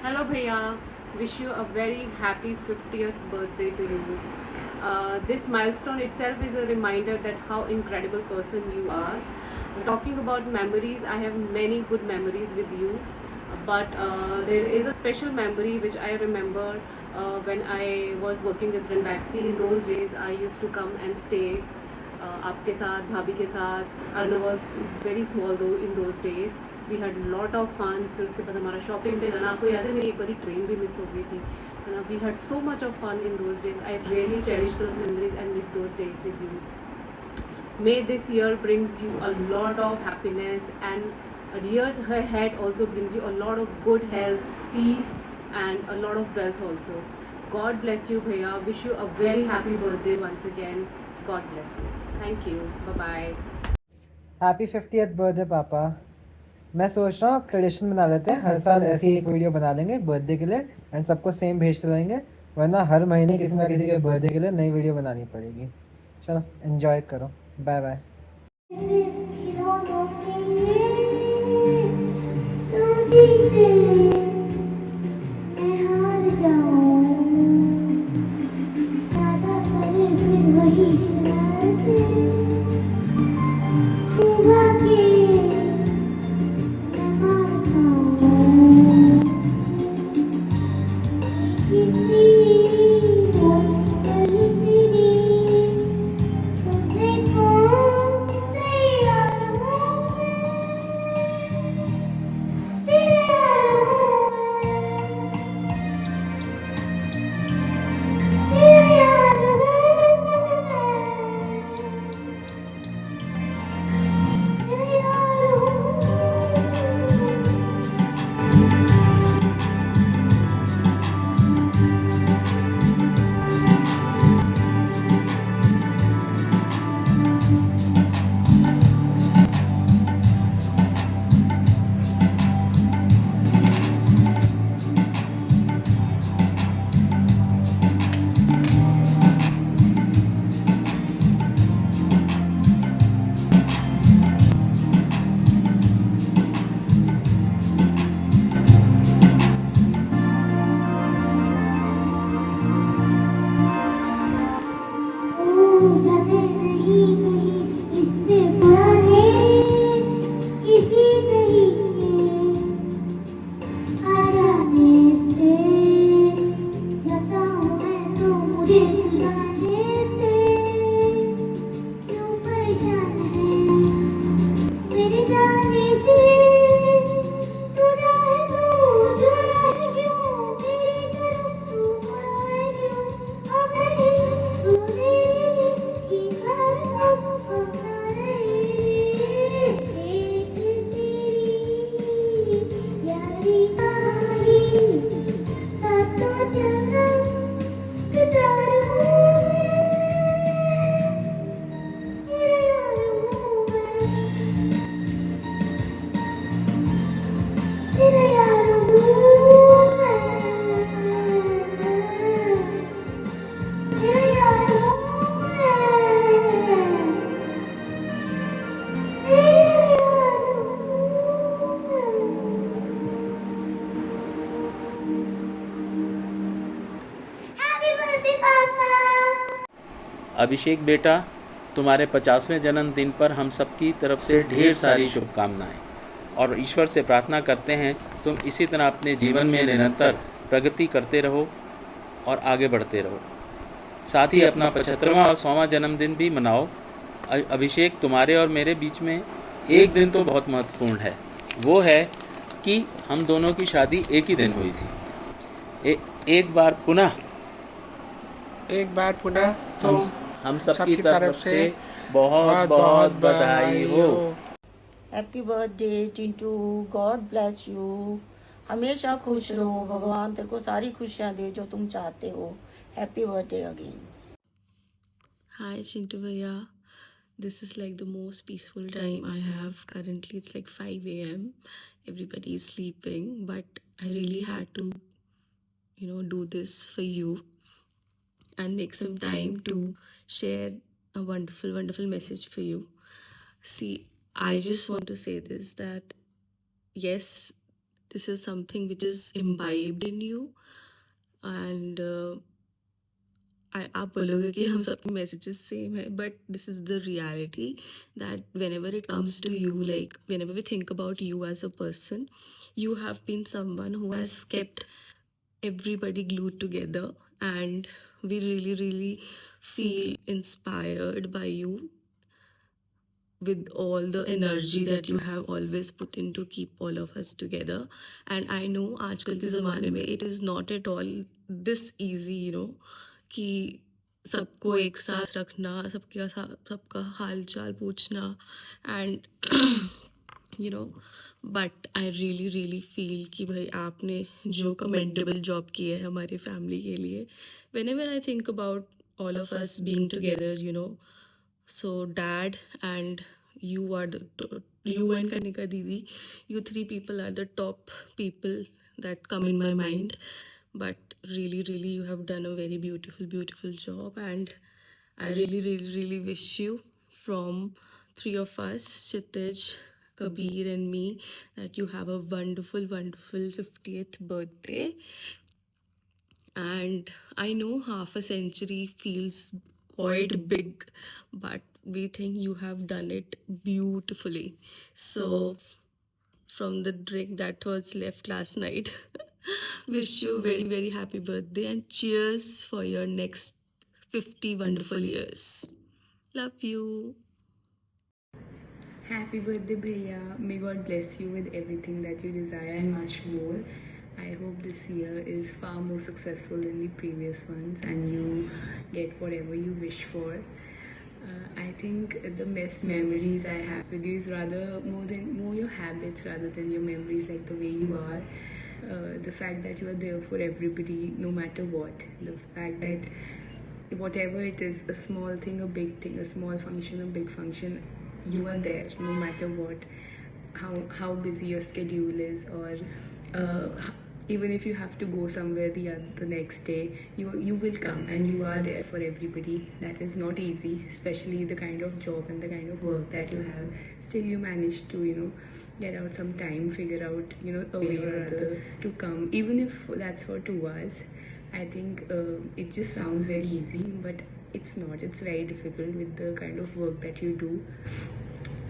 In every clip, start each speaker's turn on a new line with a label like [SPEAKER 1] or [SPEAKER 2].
[SPEAKER 1] Hello Bhaiya, wish you a very happy 50th birthday to you. This milestone itself is a reminder that how incredible person you are. Talking about memories, I have many good memories with you, but there is a special memory which I remember when I was working with Ranbaxy. In those days, I used to come and stay आपके साथ भाभी के साथ Arnav was very small though in those days. We had lot of fun. फिर उसके बाद हमारा shopping पे जाना. आपको याद है मेरी एक बारी ट्रेन भी मिस हो गई थी. We had so much of fun in those days. I really cherish those memories and miss those days with you. May this year brings you a lot of happiness, and years ahead also brings you a lot of good health, peace, and a lot of wealth also. God bless you Bhaiya. Wish you a very happy birthday once again. God bless you. Thank you. Bye bye.
[SPEAKER 2] Happy 50th birthday पापा। मैं सोच रहा हूँ अब tradition बना लेते हैं, हर साल ऐसी एक वीडियो बना लेंगे बर्थडे के लिए एंड सबको सेम भेजते रहेंगे, वरना हर महीने किसी ना किसी के बर्थडे के लिए नई वीडियो बनानी पड़ेगी। चलो एंजॉय करो, बाय बाय।
[SPEAKER 3] अभिषेक बेटा, तुम्हारे 50वें जन्मदिन पर हम सबकी तरफ से ढेर सारी शुभकामनाएं और ईश्वर से प्रार्थना करते हैं तुम इसी तरह अपने जीवन में निरंतर प्रगति करते रहो और आगे बढ़ते रहो। साथ ही अपना 75वां और 100वां जन्मदिन भी मनाओ। अभिषेक, तुम्हारे और मेरे बीच में एक दिन तो बहुत महत्वपूर्ण है, वो है कि हम दोनों की शादी एक ही दिन हुई थी। एक बार पुनः हम सबकी तरफ से बहुत बहुत बधाई हो।
[SPEAKER 4] Happy birthday Chintu, God bless you. हमेशा खुश रहो, भगवान तेरे को सारी खुशियां दे जो तुम चाहते हो। Happy birthday again.
[SPEAKER 5] Hi Chintu Bhaiya, this is like the most peaceful time I have currently. It's like 5 a.m. Everybody is sleeping, but I really had to, do this for you and make some time to share a wonderful, wonderful message for you. See, I just want to say this, that yes, this is something which is imbibed in you. And आप बोलोगे कि हम सबके messages same है, but this is the reality that whenever it comes to you, like whenever we think about you as a person, you have been someone who has kept everybody glued together, and we really, really feel inspired by you with all the energy that you have always put in to keep all of us together. And I know आजकल के ज़माने में it is not at all this easy, you know, कि सबको एक साथ रखना, सबका हाल चाल पूछना, and you know, but I really really feel कि भाई आपने जो commendable job की है हमारी family के लिए. Whenever I think about all of us being together, you know, so dad and you are you and Kanika Didi, you three people are the top people that come in my mind. But really, really, you have done a very beautiful, beautiful job, and I really, really, really wish you from three of us, Kshitij, Kabir, and me, that you have a wonderful, wonderful 50th birthday. And I know half a century feels quite big, but we think you have done it beautifully. So, from the drink that was left last night, wish you very, very happy birthday, and cheers for your next 50 wonderful years. Love you.
[SPEAKER 6] Happy birthday, Bhaiya. May God bless you with everything that you desire and much more. I hope this year is far more successful than the previous ones and you get whatever you wish for. I think the best memories I have with you is rather more your habits rather than your memories, like the way you are. The fact that you are there for everybody no matter what. The fact that whatever it is, a small thing, a big thing, a small function, a big function, you are there no matter what, how busy your schedule is, or even if you have to go somewhere the next day, you will come and you are there for everybody. That is not easy, especially the kind of job and the kind of work that you have. Still you manage to, you know, get out some time, figure out, you know, a way or other to come, even if that's for 2 hours. I think it just sounds very easy, but it's not. It's very difficult with the kind of work that you do.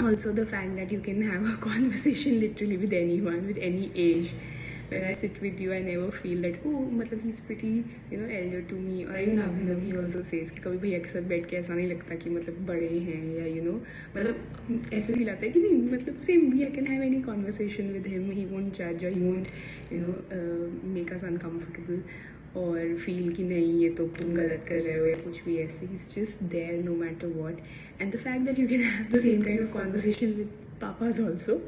[SPEAKER 6] Also, the fact that you can have a conversation literally with anyone, with any age. When I sit with you, I never feel that, oh, मतलब he's pretty, you know, elder to me. Or even Abhinav, he also says कि कभी भैया के साथ बैठ के ऐसा नहीं लगता कि मतलब बड़े हैं या you know, मतलब ऐसे फील आता है कि नहीं, मतलब same we can have any conversation with him. He won't judge or he won't, you know, make us uncomfortable. और फील कि नहीं ये तो तुम गलत कर रहे हो या कुछ भी ऐसे. He's just there no matter what. And the fact that you can have the same kind of conversation with papas also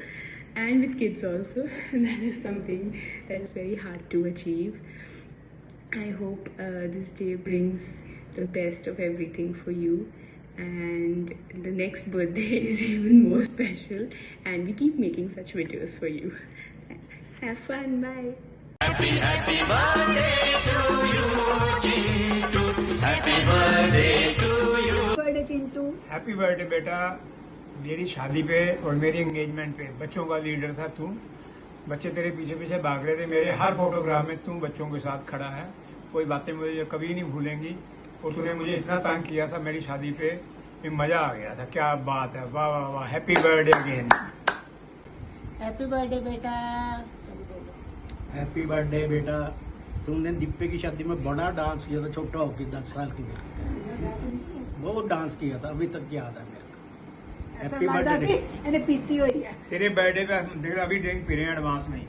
[SPEAKER 6] and with kids also, that is something that is very hard to achieve. I hope this day brings the best of everything for you, and the next birthday is even more special, and we keep making such videos for you. Have fun. Bye.
[SPEAKER 7] Happy birthday बेटा. मेरी शादी पे और मेरी engagement पे बच्चों का leader था तू. बच्चे तेरे पीछे पीछे भाग रहे थे. मेरे हर फोटोग्राफ में तू बच्चों के साथ खड़ा है. कोई बातें मुझे कभी नहीं भूलेंगी. और तूने मुझे इतना तंग किया था मेरी शादी पे, मजा आ गया था. क्या बात है. वाह वाह वाह. Happy birthday again.
[SPEAKER 4] Happy birthday बेटा.
[SPEAKER 8] हैप्पी बर्थडे बेटा. तुमने दीपे की शादी में बड़ा डांस किया था, छोटा होकर 10 साल की में बहुत डांस किया था, अभी तक याद है मेरे को. Happy birthday.
[SPEAKER 6] पीती हुई है
[SPEAKER 7] तेरे बर्थडे पे देख अभी ड्रिंक पी रहे हैं एडवांस में.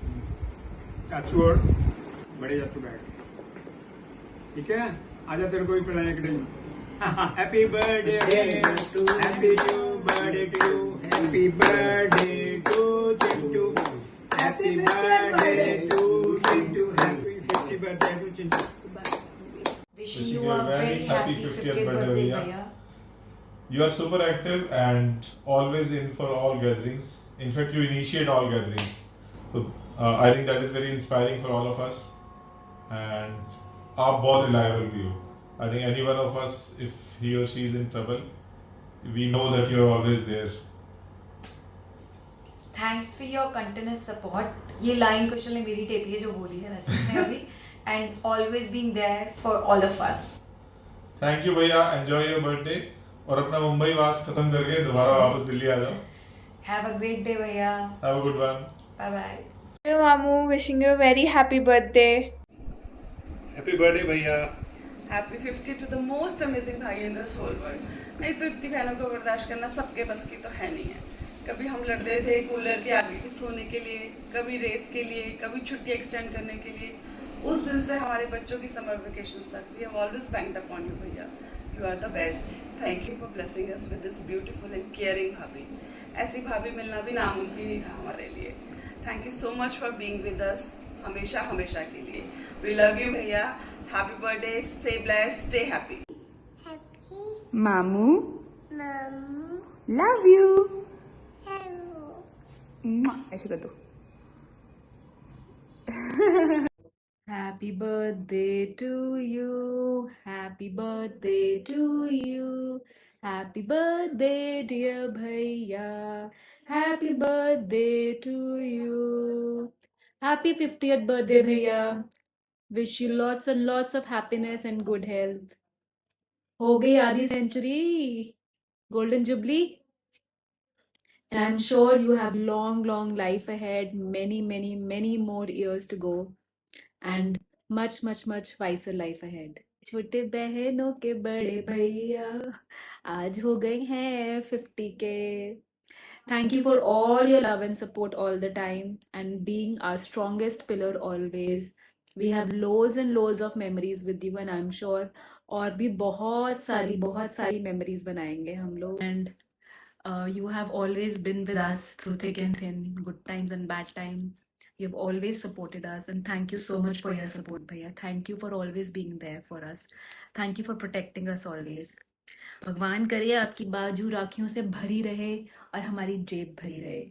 [SPEAKER 7] चाचू और बड़े चाचू बैठ, ठीक है. आजा तेरे को भी पिलाने एक drink. Happy birthday. Happy birthday to you. Happy birthday to Chintu. Happy birthday to Chintu. Happy birthday to Chintu.
[SPEAKER 9] Wishing you a very happy 50th birthday, Bhaiya. You are super active and always in for all gatherings. In fact, you initiate all gatherings. So, I think that is very inspiring for all of us. And आप बहुत reliable भी हो. I think any one of us, if he or she is in trouble, we know that you are always there.
[SPEAKER 10] Thanks for your continuous support. ये line question ने मेरी टेपी है जो बोली है रसिक ने अभी. And always being there for all of us.
[SPEAKER 9] Thank you भैया, एंजॉय योर बर्थडे और अपना मुंबई वास खत्म करके दोबारा वापस दिल्ली आ जाओ.
[SPEAKER 10] हैव अ ग्रेट डे भैया.
[SPEAKER 9] Have a good one.
[SPEAKER 10] Bye bye.
[SPEAKER 11] Hello Mamu, wishing you a very happy birthday.
[SPEAKER 7] Happy birthday भैया.
[SPEAKER 12] Happy 50 to the most amazing भाई इन दिस होल वर्ल्ड. नहीं तो इतनी बहनों को बर्दाश्त करना सबके बस की तो है नहीं है. कभी हम लड़ते थे कूलर के आगे के सोने के लिए, कभी रेस के लिए, कभी छुट्टी एक्सटेंड करने के लिए. उस दिन से हमारे बच्चों की समर वेकेशंस तक we have always banked upon you भैया. You are the best. Thank you for blessing us with this beautiful and caring भाभी. ऐसी भाभी मिलना भी नामुमकिन ही था हमारे लिए. Thank you so much for being with us हमेशा हमेशा के लिए. वी लव यू भैया. Happy birthday. Stay blessed, stay happy.
[SPEAKER 6] मामू लव यू. ऐसे कर दो.
[SPEAKER 5] Happy birthday to you. Happy birthday to you. Happy birthday dear bhaiya. Happy birthday to you. Happy 50th birthday bhaiya. Wish you lots and lots of happiness and good health. हो गई आधी century, golden jubilee. And I'm sure you have long life ahead, many more years to go, and much wiser life ahead. छोटे बहनों के बड़े भैया आज हो गए हैं 50 के. Thank you for all your love and support all the time and being our strongest pillar always. We have loads and loads of memories with you and I'm sure और भी बहुत सारी memories बनाएंगे हम लोग. And you have always been with us through thick and thin, good times and bad times. You've always supported us and thank you so much for your support भैया. Thank you for always being there for us. Thank you for protecting us always. भगवान करे आपकी बाजू राखियों से भरी रहे और हमारी जेब भरी रहे.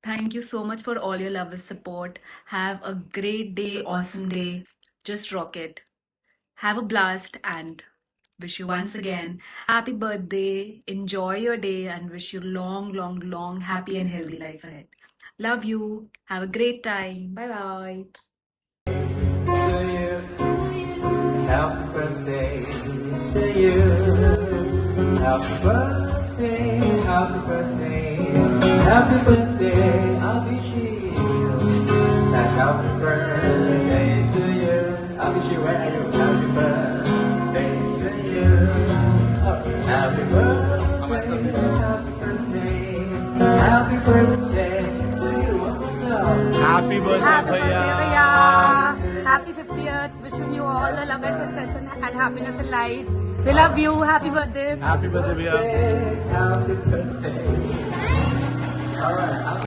[SPEAKER 5] Thank you so much for all your love and support. Have a great day, awesome day. Just rock it. Have a blast and wish you once again happy birthday. Enjoy your day and wish you long happy and healthy life ahead. Love you. Have a great time. Bye bye.
[SPEAKER 2] To you, happy birthday to you. Happy birthday, happy birthday, happy birthday, Abhishek. And happy birthday to you. Abhishek, where are you? Happy birthday to you. Happy birthday, happy birthday, happy birthday to you.
[SPEAKER 3] Happy birthday
[SPEAKER 1] भैया. Happy 50th. Wishing you all the love and success and happiness in life. We love you. Happy birthday.
[SPEAKER 3] Happy birthday भैया.
[SPEAKER 2] Happy birthday. All right.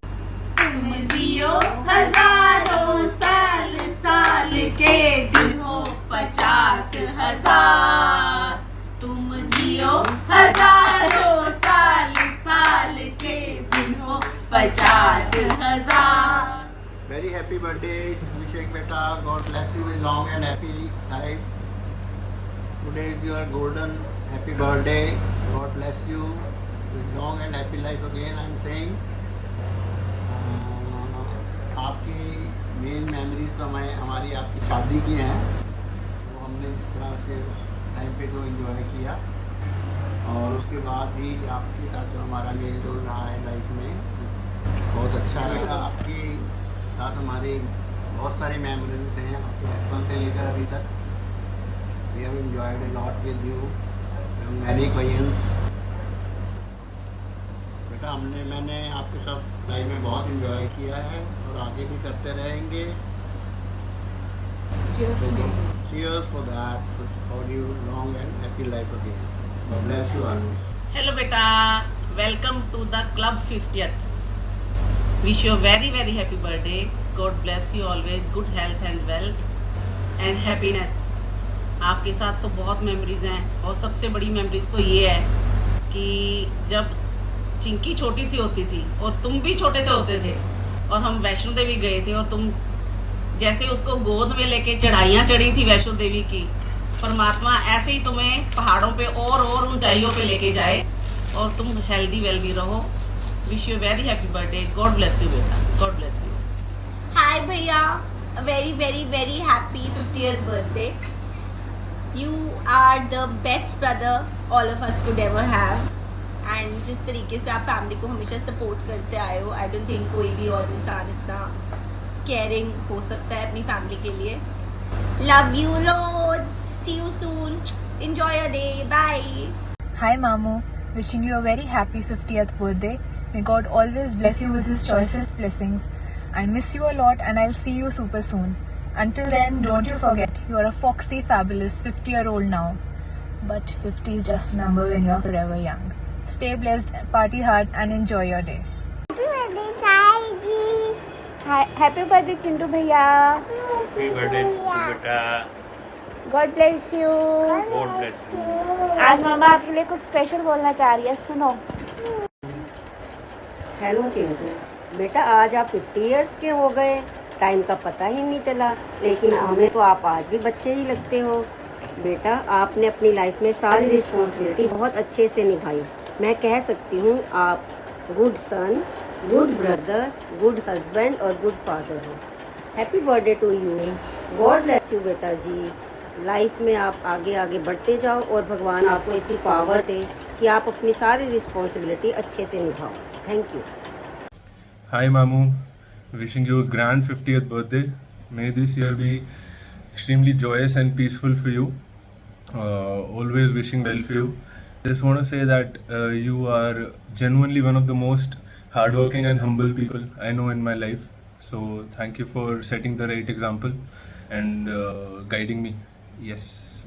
[SPEAKER 4] तुम जियो हजारों साल, साल के दिन हो 50,000. तुम जियो हजारों साल, साल के दिन हो 50,000.
[SPEAKER 8] Very happy birthday, Abhishek beta. God bless you with long and happy life. Today is your golden happy birthday. God bless you with long and happy life again. I am saying. आपकी main memories तो हमारी आपकी शादी की हैं. वो हमने जिस तरह से उस टाइम पे जो एंजॉय किया और उसके बाद भी आपके साथ जो हमारा मेल जोल रहा है लाइफ में बहुत अच्छा लगा. आपके साथ हमारी बहुत सारी मेमोरीज हैं बचपन से लेकर अभी तक. We have enjoyed a lot with you. Many questions बेटा मैंने आपके साथ लाइफ में बहुत एंजॉय किया है और आगे भी करते रहेंगे. Cheers for that, for you long and happy life again. God bless you all.
[SPEAKER 4] Hello beta, welcome to the club 50th. Wish you a very happy birthday. God bless you always, good health and wealth and happiness. आपके साथ तो बहुत memories हैं और सबसे बड़ी memories तो ये है कि जब चिंकी छोटी सी होती थी और तुम भी छोटे से होते थे और हम वैष्णो देवी गए थे और तुम जैसे उसको गोद में लेके चढ़ाइयाँ चढ़ी थी वैष्णो देवी की. परमात्मा ऐसे ही तुम्हें पहाड़ों पे और ऊंचाइयों पे लेके जाए और तुम हेल्दी वेल्दी रहो. Wish you a very happy birthday. God bless you, beta. God bless you.
[SPEAKER 13] Hi भैया, a very very very happy 50th birthday. You are the best brother all of us could ever have. And जिस तरीके से आप family को हमेशा support करते आए हो, I don't think कोई भी और इंसान इतना केयरिंग हो सकता है अपनी फैमिली के लिए. Love you loads. See you soon. Enjoy your day. Bye.
[SPEAKER 11] Hi Mamu, wishing you a very happy 50th birthday. May God always bless you with His choicest blessings. I miss you a lot and I'll see you super soon. Until then, don't you forget, you are a foxy, fabulous 50-year-old now. But 50 is just a number when you're forever young. Stay blessed, party hard and enjoy your day.
[SPEAKER 14] Happy birthday, Chai ji. Happy birthday, Chintu bhaiya.
[SPEAKER 15] Happy birthday, beta.
[SPEAKER 14] God bless you.
[SPEAKER 15] God bless you.
[SPEAKER 14] आज मामा आपके लिए कुछ special बोलना चाह रही है, सुनो.
[SPEAKER 16] Hello Chintu बेटा, आज आप 50 इयर्स के हो गए, टाइम का पता ही नहीं चला, लेकिन हमें तो आप आज भी बच्चे ही लगते हो. बेटा, आपने अपनी लाइफ में सारी रिस्पॉन्सिबिलिटी बहुत अच्छे से निभाई. मैं कह सकती हूँ आप good son, good brother, good husband और गुड फादर हो. Happy birthday to you. God bless you बेटा जी. लाइफ में आप आगे आगे बढ़ते जाओ और भगवान आपको इतनी पावर दे कि आप अपनी सारी रिस्पॉन्सिबिलिटी अच्छे से निभाओ. Thank you.
[SPEAKER 17] Hi Mamu, wishing you a grand 50th birthday. May this year be extremely joyous and peaceful for you. Always wishing well for you. Just want to say that you are genuinely one of the most hardworking and humble people I know in my life. So thank you for setting the right example and guiding me. Yes,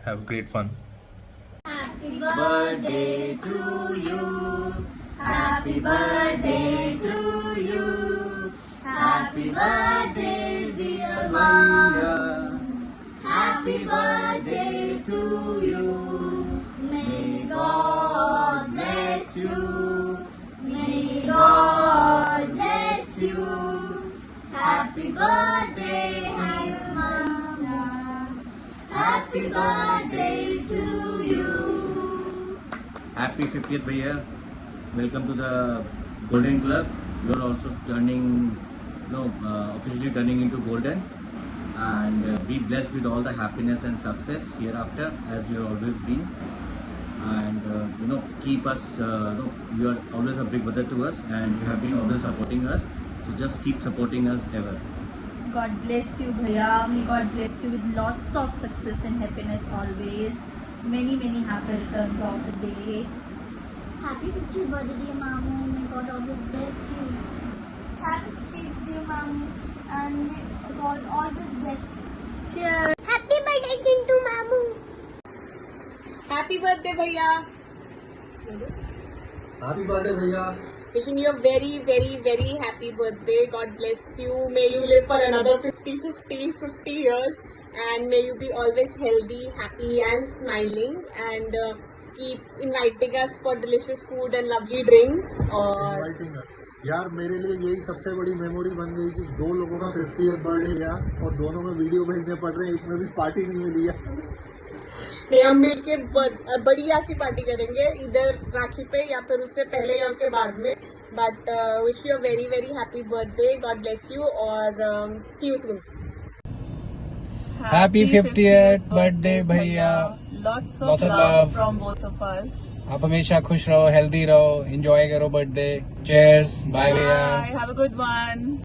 [SPEAKER 17] have great fun.
[SPEAKER 14] Happy birthday to you. Happy birthday to you. Happy birthday, dear mom. Happy birthday to you. May God bless you. May God bless you. Happy birthday, dear mama. Happy birthday to you.
[SPEAKER 8] Happy 50th bhaiya. Welcome to the Golden Club. You are also officially turning into golden, and be blessed with all the happiness and success hereafter, as you have always been. And keep us. You are always a big brother to us, and you have been always supporting us. So just keep supporting us ever.
[SPEAKER 18] God bless you, Bhaiya. May God bless you with lots of success and happiness always. Many, many happy returns of the day.
[SPEAKER 14] Happy 50th birthday, dear Mamu. May God always bless you. Happy 50th, dear Mamu, and may God always bless you.
[SPEAKER 18] Cheers.
[SPEAKER 14] Happy birthday, Chintu Mamu.
[SPEAKER 19] Happy birthday, Bhaiya.
[SPEAKER 20] Happy birthday, Bhaiya.
[SPEAKER 19] Wishing you a very, very, very happy birthday. God bless you. May you live for another 50 years. And may you be always healthy, happy and smiling. And keep inviting us for delicious food and lovely drinks. और
[SPEAKER 20] यार मेरे लिए यही सबसे बड़ी memory बन गई कि दो लोगों का 50th बर्थडे गया और दोनों में वीडियो भेजने पड़ रहे हैं, एक में भी पार्टी नहीं मिली है.
[SPEAKER 19] नहीं, हम मिल के बढ़िया सी पार्टी करेंगे इधर राखी पे या फिर उससे पहले या उसके बाद में. But wish you a very very happy birthday. God bless you और see you soon.
[SPEAKER 2] Happy 50th birthday भैया.
[SPEAKER 12] Lots of love from both of us.
[SPEAKER 2] आप हमेशा खुश रहो, हेल्दी रहो, एंजॉय करो बर्थडे. चीयर्स. बाय भैया.
[SPEAKER 12] Have a good one.